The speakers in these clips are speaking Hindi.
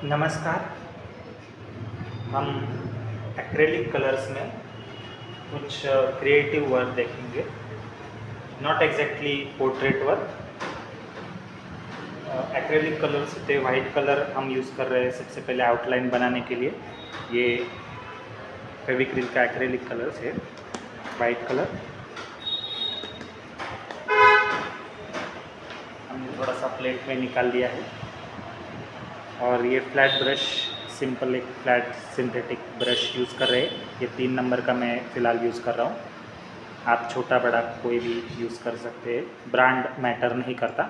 नमस्कार। हम एक्रेलिक कलर्स में कुछ क्रिएटिव वर्क देखेंगे, not exactly portrait work. Acrylic colours होते हैं, वाइट कलर हम यूज़ कर रहे हैं सबसे पहले आउटलाइन बनाने के लिए। ये फेविक्रिल का एक्रेलिक कलर्स है, वाइट कलर। हमने थोड़ा सा प्लेट में निकाल लिया है और ये फ्लैट ब्रश, सिंपल एक फ्लैट सिंथेटिक ब्रश यूज़ कर रहे हैं। ये 3 नंबर का मैं फ़िलहाल यूज़ कर रहा हूँ। आप छोटा बड़ा कोई भी यूज़ कर सकते हैं, ब्रांड मैटर नहीं करता।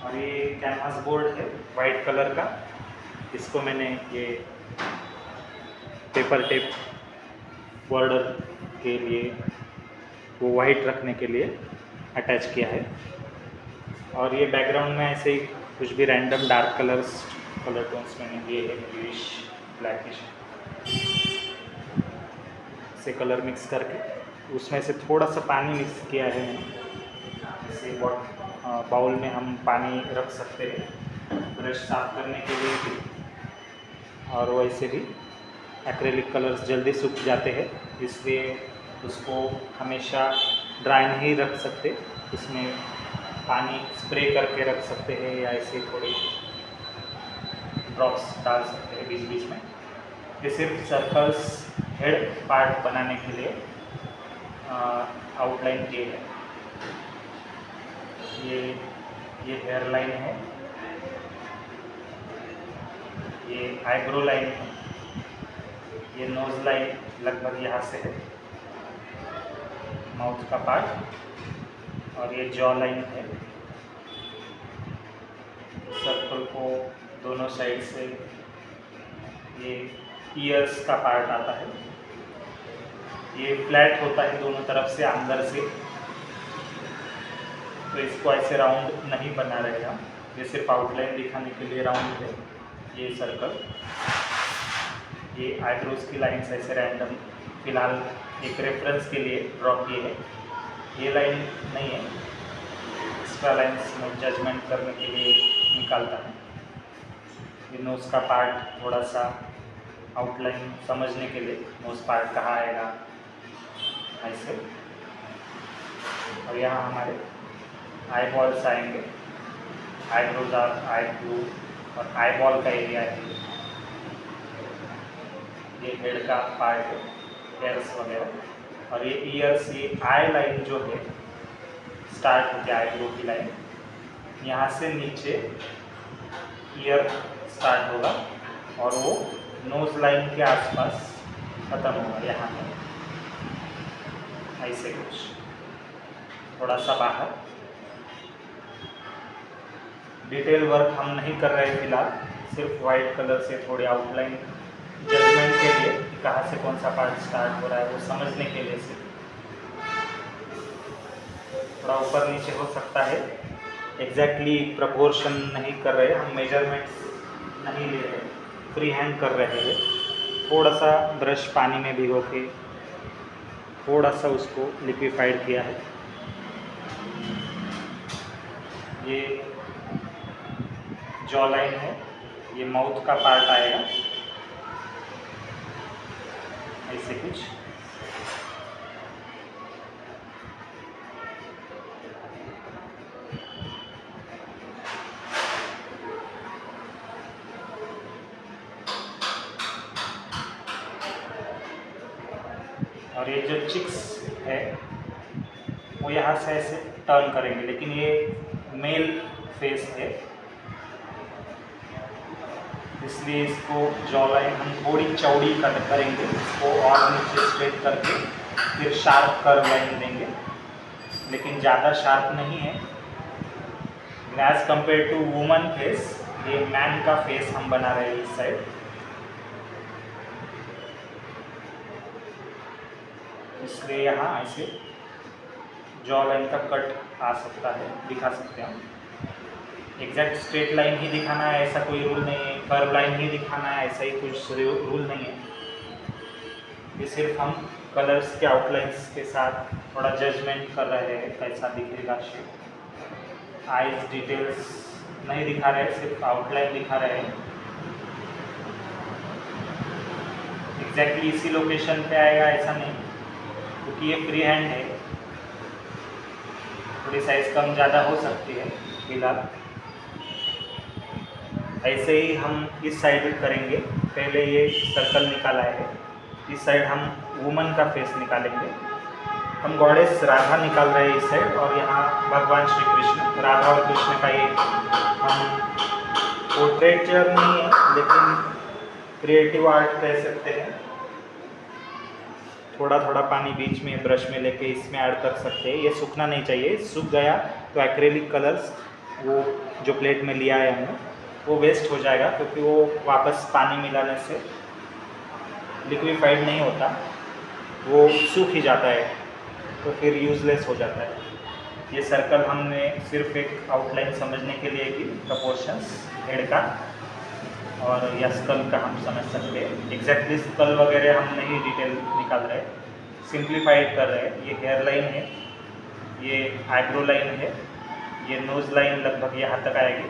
और ये कैनवास बोर्ड है वाइट कलर का, इसको मैंने ये पेपर टेप बॉर्डर के लिए, वो वाइट रखने के लिए अटैच किया है। और ये बैकग्राउंड में ऐसे ही कुछ भी रैंडम डार्क कलर टोन्स मैंने लिए है, ब्लूइश, ब्लैकिश से कलर मिक्स करके उसमें से थोड़ा सा पानी मिक्स किया है मैंने। जैसे बाउल में हम पानी रख सकते हैं ब्रश साफ करने के लिए भी, और वैसे भी एक्रेलिक कलर्स जल्दी सूख जाते हैं, इसलिए उसको हमेशा ड्राई नहीं रख सकते। इसमें पानी स्प्रे करके रख सकते हैं या ऐसे थोड़ी ड्रॉप्स डाल सकते हैं बीच बीच में। ये सिर्फ सर्कल्स हेड पार्ट बनाने के लिए आउटलाइन किए हैं। ये हेयर लाइन है, ये आईब्रो लाइन है, ये नोज लाइन लगभग यहाँ से है, माउथ का पार्ट, और ये जॉ लाइन है। सर्कल को दोनों साइड से ये ईयर्स का पार्ट आता है। ये फ्लैट होता है दोनों तरफ से अंदर से, तो इसको ऐसे राउंड नहीं बना रहे हम, ये सिर्फ आउटलाइन दिखाने के लिए राउंड है। ये सर्कल, ये आईब्रोज की लाइन्स ऐसे रैंडम फिलहाल एक रेफरेंस के लिए ड्रॉ किए हैं। ये लाइन नहीं है, एक्स्ट्रा लाइन्स में जजमेंट करने के लिए निकालता है। ये नोज़ का पार्ट थोड़ा सा आउटलाइन समझने के लिए, नोज़ पार्ट कहाँ आएगा ऐसे। और यहाँ हमारे आई बॉल्स आएंगे, आईब्रोज आई ब्लू, और आई बॉल का एरिया है। ये हेड का पार्ट है, हेयर्स वगैरह। और ये ईयर्स, ये आई लाइन जो है स्टार्ट होती है आईब्रो की लाइन, यहाँ से नीचे ईयर स्टार्ट होगा और वो नोज लाइन के आसपास ख़त्म होगा यहाँ पर, ऐसे कुछ थोड़ा सा बाहर। डिटेल वर्क हम नहीं कर रहे फिलहाल, सिर्फ वाइट कलर से थोड़ी आउटलाइन जजमेंट के लिए, कहाँ से कौन सा पार्ट स्टार्ट हो रहा है वो समझने के लिए सिर्फ। थोड़ा ऊपर नीचे हो सकता है, एग्जैक्टली प्रपोर्शन नहीं कर रहे हम, मेजरमेंट्स नहीं ले रहे, फ्री हैंड कर रहे हैं। थोड़ा सा ब्रश पानी में भिगो के थोड़ा सा उसको लिक्विफाइड किया है। ये जॉ लाइन है, ये माउथ का पार्ट आएगा ऐसे कुछ। और ये जो चिक्स है वो यहाँ से ऐसे टर्न करेंगे, लेकिन ये मेल फेस है इसलिए इसको जॉ लाइन हम थोड़ी चौड़ी कट करेंगे, इसको और नीचे स्ट्रेट करके फिर शार्प कर्व लाइन देंगे, लेकिन ज़्यादा शार्प नहीं है। As compare to woman face, ये मैन का फेस हम बना रहे हैं इस साइड, इसलिए यहाँ ऐसे जॉ लाइन का कट आ सकता है, दिखा सकते हैं हम। एग्जैक्ट स्ट्रेट लाइन ही दिखाना है ऐसा कोई रूल नहीं है, कर्व लाइन ही दिखाना है ऐसा ही कुछ रूल नहीं है। ये सिर्फ हम कलर्स के आउटलाइंस के साथ थोड़ा जजमेंट कर रहे हैं कैसा दिखेगा शेप। आईज डिटेल्स नहीं दिखा रहे, सिर्फ आउटलाइन दिखा रहे हैं। एग्जैक्टली इसी लोकेशन पे आएगा ऐसा नहीं, क्योंकि ये फ्री हैंड है, थोड़ी साइज़ कम ज़्यादा हो सकती है फिलहाल। ऐसे ही हम इस साइड करेंगे। पहले ये सर्कल निकाला है, इस साइड हम वुमन का फेस निकालेंगे। हम गॉडेस राधा निकाल रहे हैं इस साइड, और यहाँ भगवान श्री कृष्ण, राधा और कृष्ण का ये हम पोर्ट्रेचर नहीं है लेकिन क्रिएटिव आर्ट कह सकते हैं। थोड़ा थोड़ा पानी बीच में ब्रश में लेके इसमें ऐड कर सकते हैं। ये सूखना नहीं चाहिए, सूख गया तो एक्रेलिक कलर्स वो जो प्लेट में लिया है हमने वो वेस्ट हो जाएगा, क्योंकि वो वापस पानी मिलाने से लिक्विफाइड नहीं होता, वो सूख ही जाता है, तो फिर यूज़लेस हो जाता है। ये सर्कल हमने सिर्फ एक आउटलाइन समझने के लिए की, प्रपोर्शंस हेड का और या स्कल का हम समझ सकते हैं। एग्जैक्टली स्कल वगैरह हम नहीं डिटेल निकाल रहे, सिंप्लीफाइड कर रहे हैं। ये हेयर लाइन है, ये आईब्रो लाइन है, ये नोज़ लाइन लगभग यहाँ तक आएगी,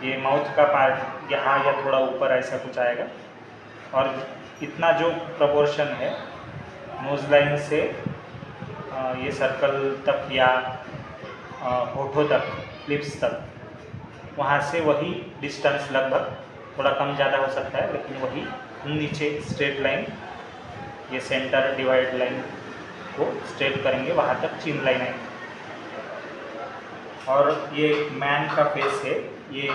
ये माउथ का पार्ट यहाँ या थोड़ा ऊपर ऐसा कुछ आएगा, और इतना जो प्रपोर्शन है नोज़ लाइन से ये सर्कल तक या होठों तक, लिप्स तक, वहाँ से वही डिस्टेंस लगभग, थोड़ा कम ज़्यादा हो सकता है लेकिन वही नीचे स्ट्रेट लाइन, ये सेंटर डिवाइड लाइन को स्ट्रेट करेंगे, वहाँ तक चिन लाइन आएगी। और ये मैन का फेस है, ये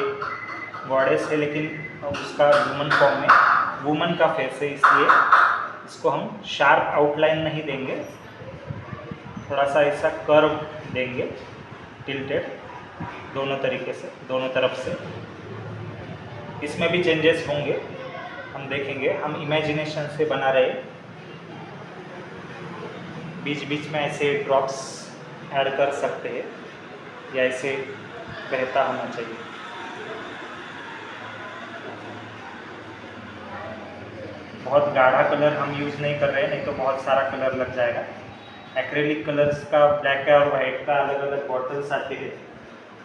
गॉडेस है लेकिन उसका वुमन फॉर्म में वुमन का फेस है, इसलिए इसको हम शार्प आउटलाइन नहीं देंगे, थोड़ा सा ऐसा कर्व देंगे, टिल्टेड दोनों तरीके से, दोनों तरफ से। इसमें भी चेंजेस होंगे, हम देखेंगे, हम इमेजिनेशन से बना रहे। बीच बीच में ऐसे ड्रॉप्स ऐड कर सकते हैं या ऐसे बहता होना चाहिए। बहुत गाढ़ा कलर हम यूज़ नहीं कर रहे हैं, नहीं तो बहुत सारा कलर लग जाएगा। एक्रेलिक कलर्स का ब्लैक और वाइट का अलग अलग बॉटल्स आते हैं।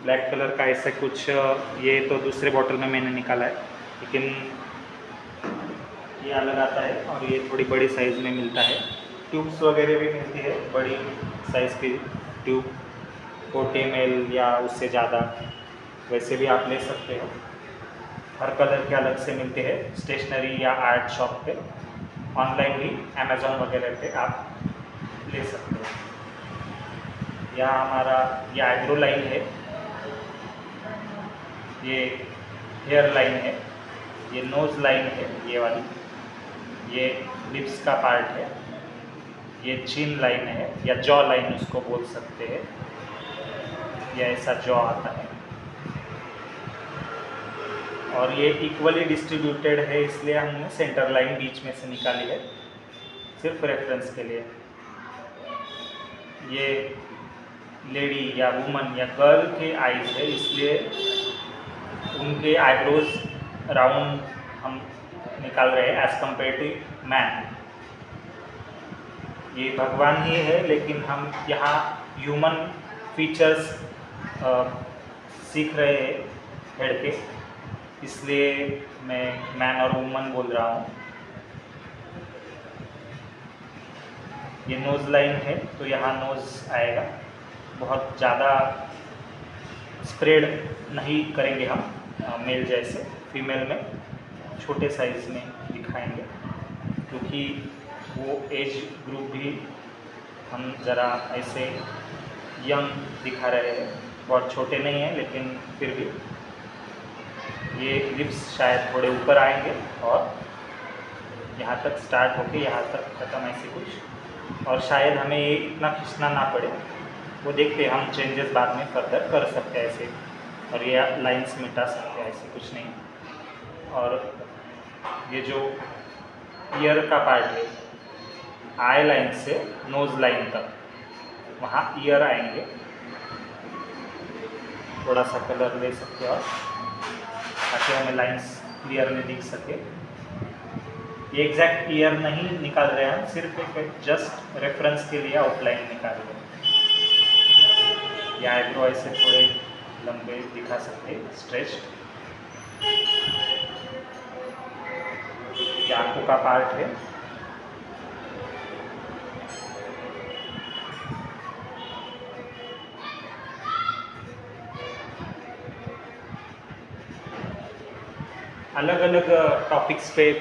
ब्लैक कलर का ऐसा कुछ, ये तो दूसरे बॉटल में मैंने निकाला है, लेकिन ये अलग आता है और ये थोड़ी बड़ी साइज़ में मिलता है। ट्यूब्स वगैरह भी मिलती है, बड़ी साइज़ की ट्यूब 40 ml या उससे ज़्यादा, वैसे भी आप ले सकते हो। हर कलर के अलग से मिलते हैं स्टेशनरी या आर्ट शॉप पे, ऑनलाइन भी अमेज़ॉन वगैरह पे आप ले सकते हो। यहाँ हमारा ये आईब्रो लाइन है, ये हेयर लाइन है, ये नोज़ लाइन है ये वाली, ये लिप्स का पार्ट है, ये चिन लाइन है या जॉ लाइन उसको बोल सकते हैं, या ऐसा जॉ आता है। और ये इक्वली डिस्ट्रीब्यूटेड है, इसलिए हमने सेंटर लाइन बीच में से निकाली है, सिर्फ रेफरेंस के लिए। ये लेडी या वुमन या गर्ल के आईज है, इसलिए उनके आईब्रोज राउंड हम निकाल रहे हैं एज कम्पेयर टू मैन। ये भगवान ही है, लेकिन हम यहाँ ह्यूमन फीचर्स सीख रहे हैं हेड के, इसलिए मैं मैन और वुमन बोल रहा हूँ। ये नोज़ लाइन है तो यहाँ नोज़ आएगा, बहुत ज़्यादा स्प्रेड नहीं करेंगे हम मेल जैसे, फीमेल में छोटे साइज़ में दिखाएंगे, क्योंकि वो एज ग्रुप भी हम ज़रा ऐसे यंग दिखा रहे हैं, बहुत छोटे नहीं हैं लेकिन फिर भी। ये लिप्स शायद थोड़े ऊपर आएंगे और यहाँ तक स्टार्ट होके यहाँ तक ख़त्म, ऐसे कुछ, और शायद हमें ये इतना खींचना ना पड़े, वो देखते हम चेंजेस बाद में फर्दर कर सकते हैं ऐसे, और ये लाइंस मिटा सकते हैं, ऐसे कुछ नहीं। और ये जो ईयर का पार्ट है, आई लाइन से नोज़ लाइन तक, वहाँ ईयर आएंगे, थोड़ा सा कलर ले सकते हो ताकि हमें लाइंस क्लियरली दिख सके। ये एग्जैक्ट ईयर नहीं निकाल रहे हैं हम, सिर्फ एक जस्ट रेफरेंस के लिए आउटलाइन निकाल रहे हैं। ये आईब्रो ऐसे थोड़े लंबे दिखा सकते हैं, स्ट्रेच्ड। ये आंखों का पार्ट है। अलग अलग टॉपिक्स पे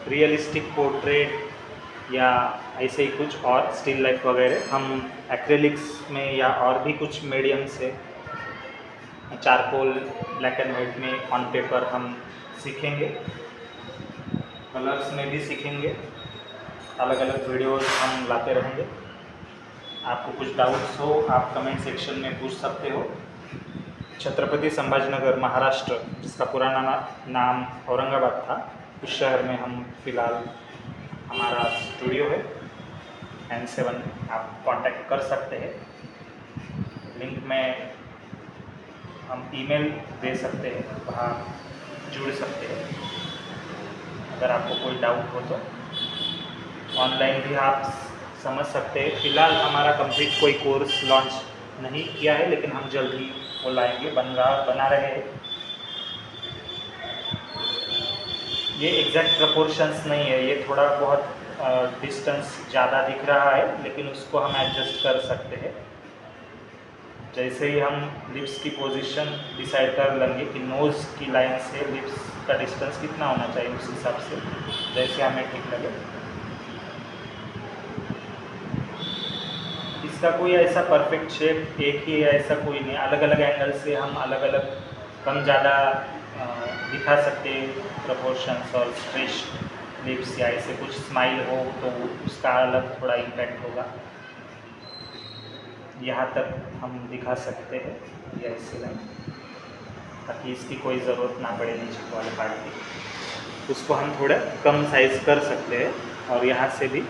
रियलिस्टिक पोर्ट्रेट या ऐसे ही कुछ और स्टिल लाइफ वगैरह हम एक्रेलिक्स में या और भी कुछ मीडियम से चारकोल, ब्लैक एंड वाइट में ऑन पेपर हम सीखेंगे। कलर्स में भी सीखेंगे। अलग अलग वीडियोस हम लाते रहेंगे। आपको कुछ डाउट्स हो आप कमेंट सेक्शन में पूछ सकते हो। छत्रपति संभाजीनगर महाराष्ट्र, जिसका पुराना नाम औरंगाबाद था, उस शहर में हम फिलहाल हमारा स्टूडियो है। N7 आप कांटेक्ट कर सकते हैं। लिंक में हम ईमेल दे सकते हैं, वहाँ जुड़ सकते हैं। अगर आपको कोई डाउट हो तो ऑनलाइन भी आप समझ सकते हैं। फ़िलहाल हमारा कंप्लीट कोई कोर्स लॉन्च नहीं किया है, लेकिन हम जल्द ही वो लाएंगे, बना रहे हैं। ये एग्जैक्ट प्रपोर्शंस नहीं है, ये थोड़ा बहुत डिस्टेंस ज़्यादा दिख रहा है, लेकिन उसको हम एडजस्ट कर सकते हैं। जैसे ही हम लिप्स की पोजीशन डिसाइड कर लेंगे कि नोज़ की लाइन से लिप्स का डिस्टेंस कितना होना चाहिए, उस हिसाब से जैसे हमें ठीक लगे। इसका कोई ऐसा परफेक्ट शेप एक ही है ऐसा कोई नहीं, अलग अलग एंगल से हम अलग अलग कम ज़्यादा दिखा सकते हैं प्रपोर्शंस और स्ट्रेच लिप्स, या ऐसे कुछ स्माइल हो तो उसका अलग थोड़ा इम्पैक्ट होगा। यहाँ तक हम दिखा सकते हैं ये ऐसे लाइन, ताकि इसकी कोई ज़रूरत ना पड़े नीचे वाले पार्ट की। उसको हम थोड़ा कम साइज़ कर सकते हैं, और यहाँ से भी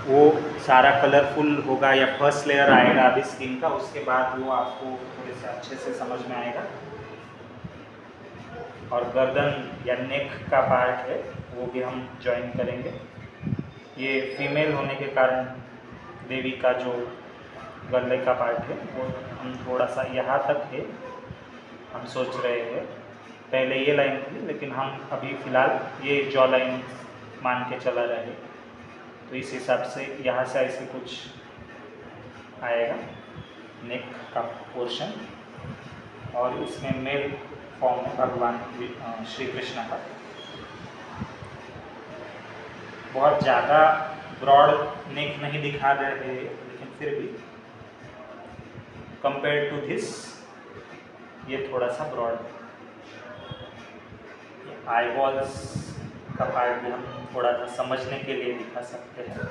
वो सारा कलरफुल होगा या फर्स्ट लेयर आएगा अभी स्किन का, उसके बाद वो आपको थोड़े से अच्छे से समझ में आएगा। और गर्दन या नेक का पार्ट है वो भी हम ज्वाइन करेंगे। ये फीमेल होने के कारण देवी का जो गले का पार्ट है वो हम थोड़ा सा यहाँ तक है हम सोच रहे हैं। पहले ये लाइन थी, लेकिन हम अभी फ़िलहाल ये जॉ लाइन मान के चला रहे हैं। तो इस हिसाब से यहाँ से ऐसे कुछ आएगा नेक का पोर्शन, और इसमें मेल फॉर्म है भगवान श्री कृष्ण का। बहुत ज़्यादा ब्रॉड नेक नहीं दिखा रहे हैं, लेकिन फिर भी कंपेयर टू दिस ये थोड़ा सा ब्रॉड है। आई बॉल्स का पार्ट भी हम थोड़ा सा समझने के लिए दिखा सकते हैं,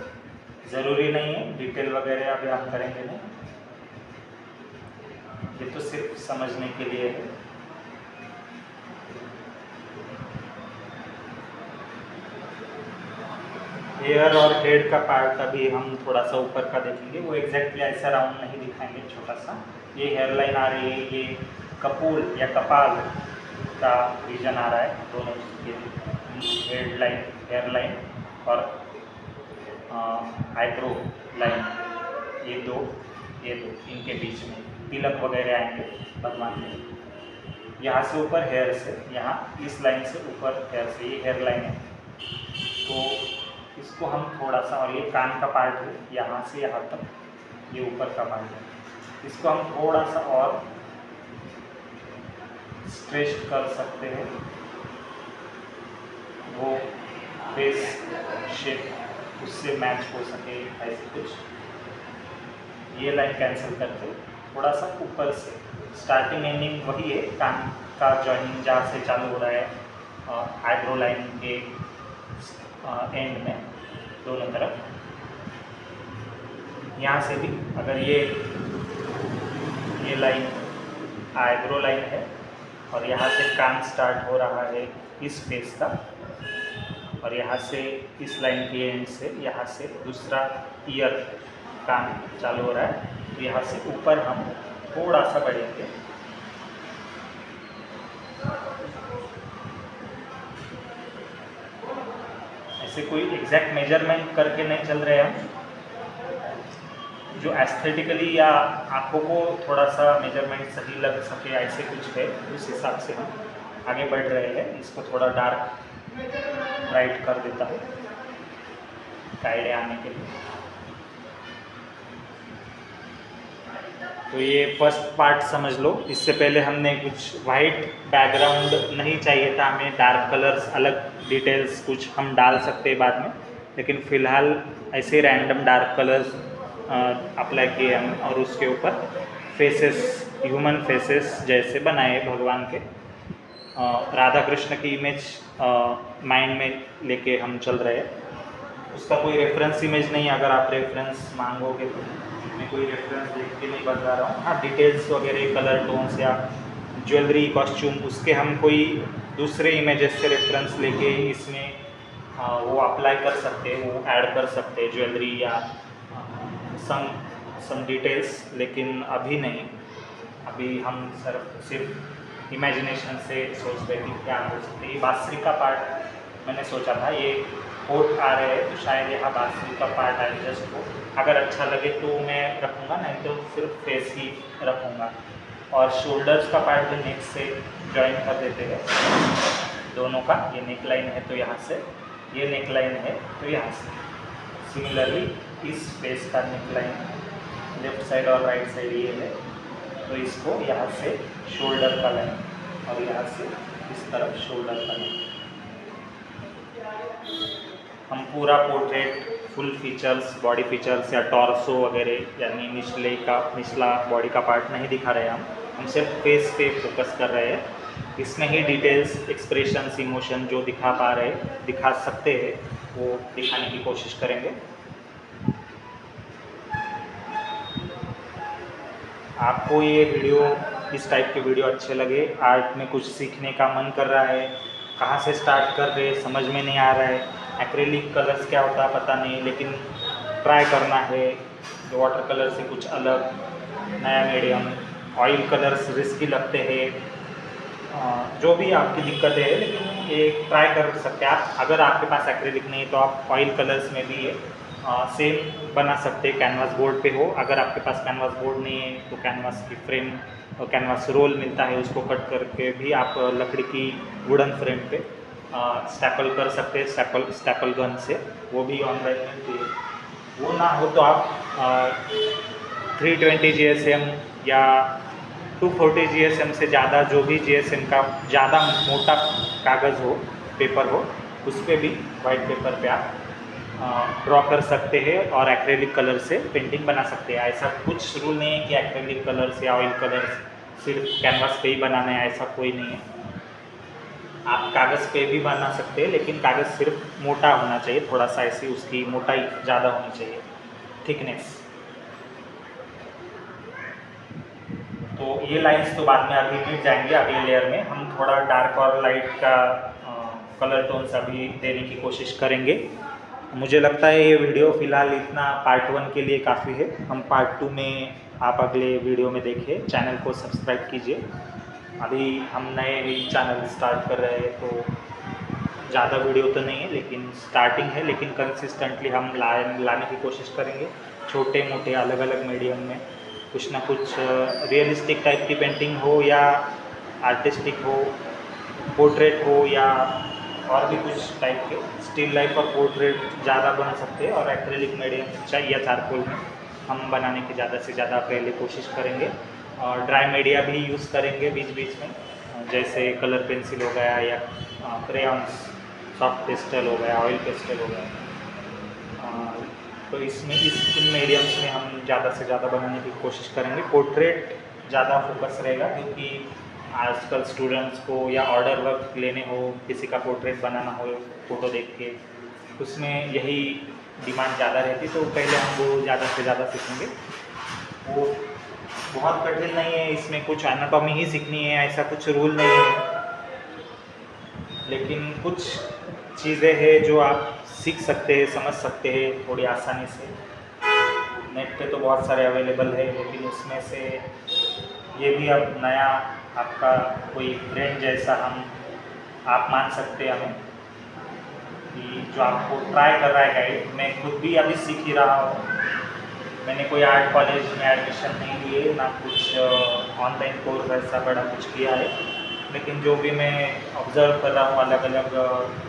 ज़रूरी नहीं है डिटेल वगैरह अभी हम करेंगे नहीं, ये तो सिर्फ समझने के लिए है। हेयर और हेड का पार्ट अभी हम थोड़ा सा ऊपर का देखेंगे, वो एग्जैक्टली ऐसा राउंड नहीं दिखाएंगे, छोटा सा। ये हेयर लाइन आ रही है, ये कपूल या कपाल का रीजन आ रहा है, दोनों के हेड लाइन, हेयर लाइन और आईब्रो लाइन, ये दो इनके बीच में तिलक वगैरह आएंगे भगवान में। यहाँ से ऊपर हेयर से, यहाँ इस लाइन से ऊपर हेयर से, ये हेयर लाइन है, तो इसको हम थोड़ा सा, और ये कान का पार्ट है यहाँ से यहाँ तक, ये ऊपर का पार्ट है, इसको हम थोड़ा सा और स्ट्रेच कर सकते हैं, वो फेस शेप उससे मैच हो सके ऐसे कुछ। ये लाइन कैंसिल करके थोड़ा सा ऊपर से, स्टार्टिंग एंडिंग वही है, कान का जॉइनिंग जहाँ से चालू हो रहा है आईब्रो लाइन के एंड में दोनों तरफ। यहाँ से भी अगर ये लाइन आईब्रो लाइन है, और यहाँ से कान स्टार्ट हो रहा है इस फेस का, और यहाँ से इस लाइन के एंड से यहाँ से दूसरा ईयर कान चालू हो रहा है, तो यहाँ से ऊपर हम थोड़ा सा बढ़ेंगे। ऐसे कोई एग्जैक्ट मेजरमेंट करके नहीं चल रहे हम, जो एस्थेटिकली या आँखों को थोड़ा सा मेजरमेंट सही लग सके ऐसे कुछ है, उस हिसाब से हम आगे बढ़ रहे हैं। इसको थोड़ा डार्क ब्राइट कर देता हूँ आइडिया आने के लिए। तो ये फर्स्ट पार्ट समझ लो। इससे पहले हमने कुछ वाइट बैकग्राउंड नहीं चाहिए था हमें, डार्क कलर्स अलग डिटेल्स कुछ हम डाल सकते हैं बाद में, लेकिन फ़िलहाल ऐसे रैंडम डार्क कलर्स अप्लाई किए हम और उसके ऊपर फेसेस, ह्यूमन फेसेस जैसे बनाए भगवान के। राधा कृष्ण की इमेज माइंड में लेके हम चल रहे हैं। उसका कोई रेफरेंस इमेज नहीं, अगर आप रेफरेंस मांगोगे तो मैं कोई रेफरेंस देख के नहीं बता रहा हूँ। हाँ, डिटेल्स वगैरह, कलर टोन्स या ज्वेलरी, कॉस्ट्यूम, उसके हम कोई दूसरे इमेजेस से रेफरेंस लेके इसमें वो अप्लाई कर सकते हैं, वो ऐड कर सकते हैं ज्वेलरी या सम डिटेल्स, लेकिन अभी नहीं। अभी हम सिर्फ इमेजिनेशन से सोच रहे कि क्या हो सकते हैं। ये बांसुरी का पार्ट मैंने सोचा था, ये होठ आ रहे हैं तो शायद यहाँ बांसुरी का पार्ट एडजस्ट हो। अगर अच्छा लगे तो मैं रखूँगा, नहीं तो सिर्फ फेस ही रखूँगा। और शोल्डर्स का पार्ट भी नेक से जॉइन कर देते हैं दोनों का। ये नेक लाइन है तो यहाँ से, ये नेक लाइन है तो यहाँ से। सिमिलरली इस फेस का नेक लाइन लेफ्ट साइड और राइट साइड ये है, तो इसको यहाँ से शोल्डर का लाइन और यहाँ से इस तरफ शोल्डर का लाइन। हम पूरा portrait full features, body features या टॉर्सो वगैरह यानी निचला बॉडी का पार्ट नहीं दिखा रहे हम सिर्फ फेस पे फोकस कर रहे हैं। इसमें ही डिटेल्स, एक्सप्रेशंस, इमोशन जो दिखा सकते हैं वो दिखाने की कोशिश करेंगे। आपको ये वीडियो, इस टाइप के वीडियो अच्छे लगे, आर्ट में कुछ सीखने का मन कर रहा है, कहाँ से स्टार्ट कर रहे समझ में नहीं आ रहा है, एक्रेलिक कलर्स क्या होता है पता नहीं, लेकिन ट्राई करना है वाटर कलर से कुछ अलग, नया मीडियम। ऑयल कलर्स रिस्की लगते हैं, जो भी आपकी दिक्कतें है, लेकिन ये ट्राई कर सकते हैं आप। अगर आपके पास एक्रेलिक नहीं है तो आप ऑयल कलर्स में भी ये सेम बना सकते हैं, कैनवास बोर्ड पे हो। अगर आपके पास कैनवास बोर्ड नहीं है तो कैनवास की फ्रेम और कैनवास रोल मिलता है, उसको कट करके भी आप लकड़ी की वुडन फ्रेम पे स्टैपल कर सकते हैं, स्टैपल गन से। वो भी ऑनलाइन मिलती है। वो ना हो तो आप 320 GSM या 240 GSM से ज़्यादा, जो भी GSM का ज़्यादा मोटा कागज़ हो, पेपर हो, उस पर भी वाइट पेपर पे आप ड्रॉ कर सकते हैं और एक्रेलिक कलर से पेंटिंग बना सकते हैं। ऐसा कुछ रूल नहीं है कि एक्रेलिक कलर्स या ऑयल कलर्स सिर्फ कैनवास पे ही बनाना है, ऐसा कोई नहीं है। आप कागज़ पे भी बना सकते हैं, लेकिन कागज़ सिर्फ मोटा होना चाहिए, थोड़ा सा ऐसी उसकी मोटाई ज़्यादा होनी चाहिए, थिकनेस। तो ये लाइंस तो बाद में अभी मिट जाएंगे अगले लेयर में। हम थोड़ा डार्क और लाइट का कलर टोन्स अभी देने की कोशिश करेंगे। मुझे लगता है ये वीडियो फ़िलहाल इतना पार्ट 1 के लिए काफ़ी है। हम पार्ट 2 में आप अगले वीडियो में देखिए। चैनल को सब्सक्राइब कीजिए। अभी हम नए ही चैनल स्टार्ट कर रहे हैं तो ज़्यादा वीडियो तो नहीं है, लेकिन स्टार्टिंग है, लेकिन कंसिस्टेंटली हम लाने की कोशिश करेंगे। छोटे मोटे अलग अलग मीडियम में कुछ ना कुछ रियलिस्टिक टाइप की पेंटिंग हो या आर्टिस्टिक हो, पोर्ट्रेट हो या और भी कुछ टाइप के स्टिल लाइफ और पोर्ट्रेट ज़्यादा बन सकते हैं। और एक्रेलिक मीडियम या चारकोल में हम बनाने की ज़्यादा से ज़्यादा पहले कोशिश करेंगे। और ड्राई मीडिया भी यूज़ करेंगे बीच बीच में, जैसे कलर पेंसिल हो गया या क्रेयॉन्स, सॉफ्ट पेस्टल हो गया, ऑयल पेस्टल हो गया। तो इसमें इन मीडियम्स में हम ज़्यादा से ज़्यादा बनाने की कोशिश करेंगे। पोर्ट्रेट ज़्यादा फोकस रहेगा, क्योंकि आजकल स्टूडेंट्स को या ऑर्डर वर्क लेने हो, किसी का पोर्ट्रेट बनाना हो फ़ोटो देख के, उसमें यही डिमांड ज़्यादा रहती। तो पहले हम वो ज़्यादा से ज़्यादा सीखेंगे। वो बहुत कठिन नहीं है, इसमें कुछ एनाटॉमी ही सीखनी है, ऐसा कुछ रूल नहीं है, लेकिन कुछ चीज़ें हैं जो आप सीख सकते हैं, समझ सकते हैं थोड़ी आसानी से। नेट पे तो बहुत सारे अवेलेबल है, लेकिन उसमें से ये भी अब नया आपका कोई फ्रेंड जैसा आप मान सकते हैं हमें, कि जो आपको ट्राई कर रहा है गाइड। मैं खुद भी अभी सीख ही रहा हूँ, मैंने कोई आर्ट कॉलेज में एडमिशन नहीं लिए, ना कुछ ऑनलाइन कोर्स ऐसा बड़ा कुछ किया है, लेकिन जो भी मैं ऑब्ज़र्व कर रहा हूँ अलग अलग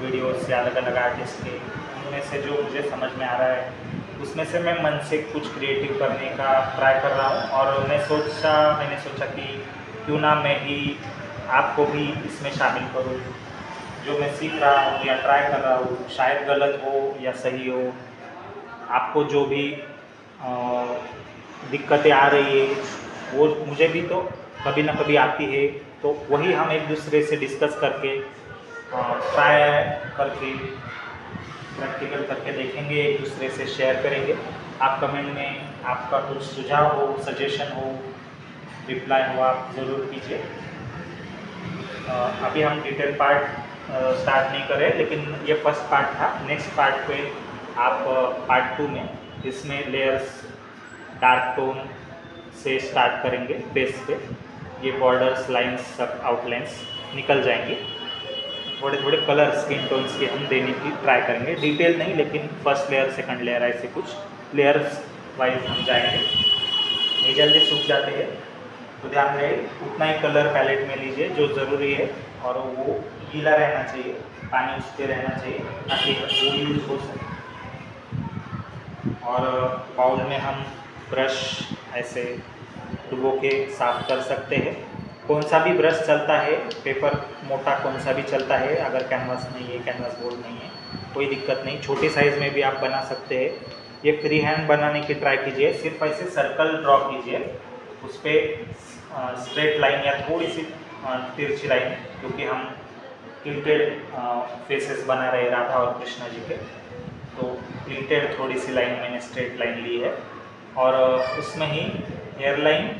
वीडियोस से, अलग अलग आर्टिस्ट के, उनमें से जो मुझे समझ में आ रहा है उसमें से मैं मन से कुछ क्रिएटिव करने का ट्राई कर रहा हूँ। और मैंने सोचा कि क्यों ना मैं भी आपको भी इसमें शामिल करूँ। जो मैं सीख रहा हूँ या ट्राई कर रहा हूँ, शायद गलत हो या सही हो, आपको जो भी दिक्कतें आ रही है वो मुझे भी तो कभी ना कभी आती है, तो वही हम एक दूसरे से डिस्कस करके ट्राई करके प्रैक्टिकल करके देखेंगे, एक दूसरे से शेयर करेंगे। आप कमेंट में आपका कुछ सुझाव हो, सजेशन हो, रिप्लाई हो, आप ज़रूर कीजिए। अभी हम डिटेल पार्ट स्टार्ट नहीं करें, लेकिन ये फर्स्ट पार्ट था। नेक्स्ट पार्ट पे आप पार्ट 2 में इसमें लेयर्स डार्क टोन से स्टार्ट करेंगे। बेस पे ये बॉर्डर्स, लाइंस, सब आउटलाइंस निकल जाएंगी। थोड़े थोड़े कलर स्किन टोन्स के हम देने की ट्राई करेंगे, डिटेल नहीं, लेकिन फर्स्ट लेयर, सेकंड लेयर, ऐसे कुछ लेयर्स वाइज हम जाएंगे। ये जल्दी सूख जाते हैं तो ध्यान रहे उतना ही कलर पैलेट में लीजिए जो ज़रूरी है, और वो गीला रहना चाहिए, पानी उसके रहना चाहिए ताकि वो यूज़ हो सके। और बाउल में हम ब्रश ऐसे डुबो के साफ कर सकते हैं। कौन सा भी ब्रश चलता है, पेपर मोटा कौन सा भी चलता है, अगर कैनवास नहीं है, कैनवास बोर्ड नहीं है, कोई दिक्कत नहीं, छोटे साइज़ में भी आप बना सकते हैं। ये फ्री हैंड बनाने की ट्राई कीजिए, सिर्फ ऐसे सर्कल ड्रॉ कीजिए, उस पर स्ट्रेट लाइन या थोड़ी सी तिरछी लाइन, क्योंकि हम टिल्टेड फेसेस बना रहे राधा और कृष्णा जी के, तो टिल्टेड थोड़ी सी लाइन मैंने स्ट्रेट लाइन ली है। और उसमें ही हेयर लाइन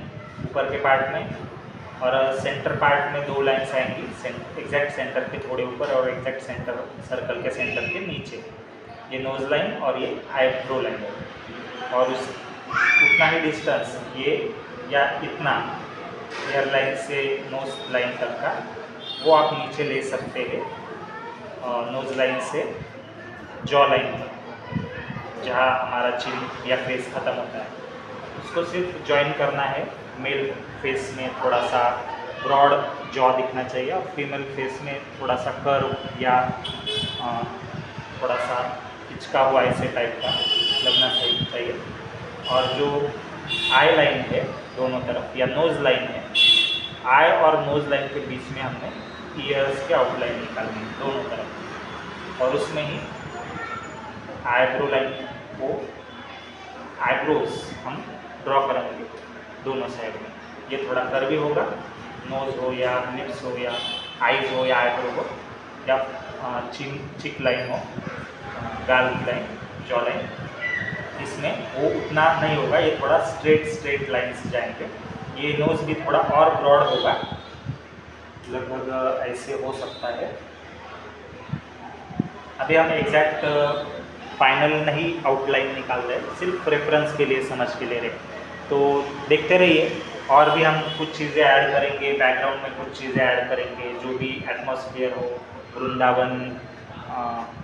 ऊपर के पार्ट में, और सेंटर पार्ट में 2 लाइन्स आएंगी, एग्जैक्ट सेंटर के थोड़े ऊपर और एग्जैक्ट सेंटर, सर्कल के सेंटर के नीचे, ये नोज़ लाइन और ये आईब्रो लाइन। और उस उतना ही डिस्टेंस ये या इतना हेयर लाइन से नोज लाइन तक का वो आप नीचे ले सकते हैं। नोज लाइन से जॉ लाइन तक, जहाँ हमारा चिन या फेस ख़त्म होता है, उसको सिर्फ ज्वाइन करना है। मेल फेस में थोड़ा सा ब्रॉड जॉ दिखना चाहिए, और फीमेल फेस में थोड़ा सा कर्व या थोड़ा सा हिचका हुआ ऐसे टाइप का लगना चाहिए। और जो आई लाइन है दोनों तरफ, या नोज़ लाइन है, आई और नोज़ लाइन के बीच में हमने ईयर्स के आउटलाइन निकालनी है दोनों तरफ। और उसमें ही आईब्रो लाइन को, आईब्रोज हम ड्रॉ करेंगे दोनों साइड में। ये थोड़ा कर्वी होगा, नोज़ हो या लिप्स हो या आईज हो या आईब्रो हो या चिक लाइन हो, गाल की लाइन, जॉ लाइन, इसमें वो उतना नहीं होगा, ये थोड़ा स्ट्रेट लाइन से जाएंगे। ये नोज़ भी थोड़ा और ब्रॉड होगा, लगभग ऐसे हो सकता है। अभी हम एग्जैक्ट फाइनल नहीं आउटलाइन निकाल रहे, सिर्फ रेफरेंस के लिए, समझ के ले रहे, तो देखते रहिए। और भी हम कुछ चीज़ें ऐड करेंगे, बैकग्राउंड में कुछ चीज़ें ऐड करेंगे, जो भी एटमॉस्फेयर हो, वृंदावन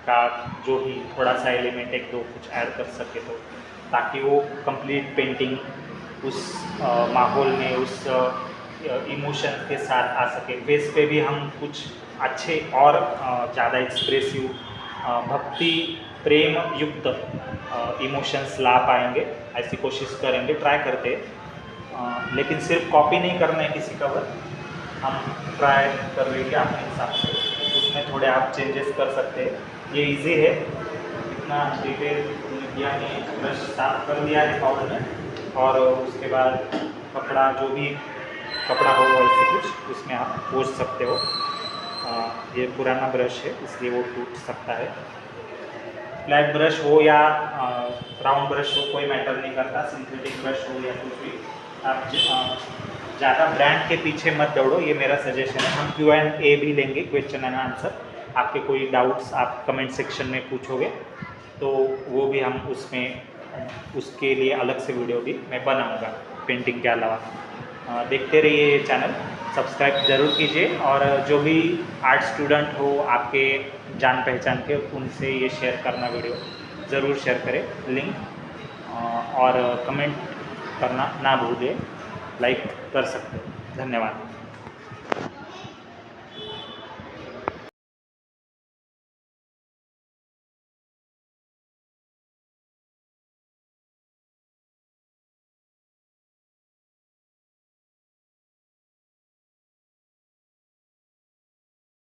का जो भी थोड़ा सा एलिमेंट एक दो कुछ ऐड कर सके, तो ताकि वो कंप्लीट पेंटिंग उस माहौल में, उस इमोशन के साथ आ सके। फेस पे भी हम कुछ अच्छे और ज़्यादा एक्सप्रेसिव, भक्ति प्रेम युक्त इमोशंस ला पाएंगे, ऐसी कोशिश करेंगे, ट्राई करते। लेकिन सिर्फ कॉपी नहीं करना है किसी का वर्क, हम ट्राई कर लेंगे अपने हिसाब से, उसमें थोड़े आप चेंजेस कर सकते हैं। ये इजी है, इतना डिटेल किया नहीं, ब्रश साफ कर दिया है पाउडर में, और उसके बाद कपड़ा, जो भी कपड़ा हो वैसे कुछ उसमें आप पोंछ सकते हो। ये पुराना ब्रश है इसलिए वो टूट सकता है। फ्लैट ब्रश हो या राउंड ब्रश हो, कोई मैटर नहीं करता, सिंथेटिक ब्रश हो या कुछ भी, आप ज़्यादा ब्रांड के पीछे मत दौड़ो, ये मेरा सजेशन है। हम Q&A भी लेंगे, क्वेश्चन एंड आंसर, आपके कोई डाउट्स आप कमेंट सेक्शन में पूछोगे तो वो भी हम उसमें, उसके लिए अलग से वीडियो भी मैं बनाऊंगा पेंटिंग के अलावा। देखते रहिए ये चैनल, सब्सक्राइब ज़रूर कीजिए, और जो भी आर्ट स्टूडेंट हो आपके जान पहचान के, उनसे ये शेयर करना वीडियो ज़रूर शेयर करें लिंक। और कमेंट करना ना भूलें, लाइक कर सकते हो। धन्यवाद।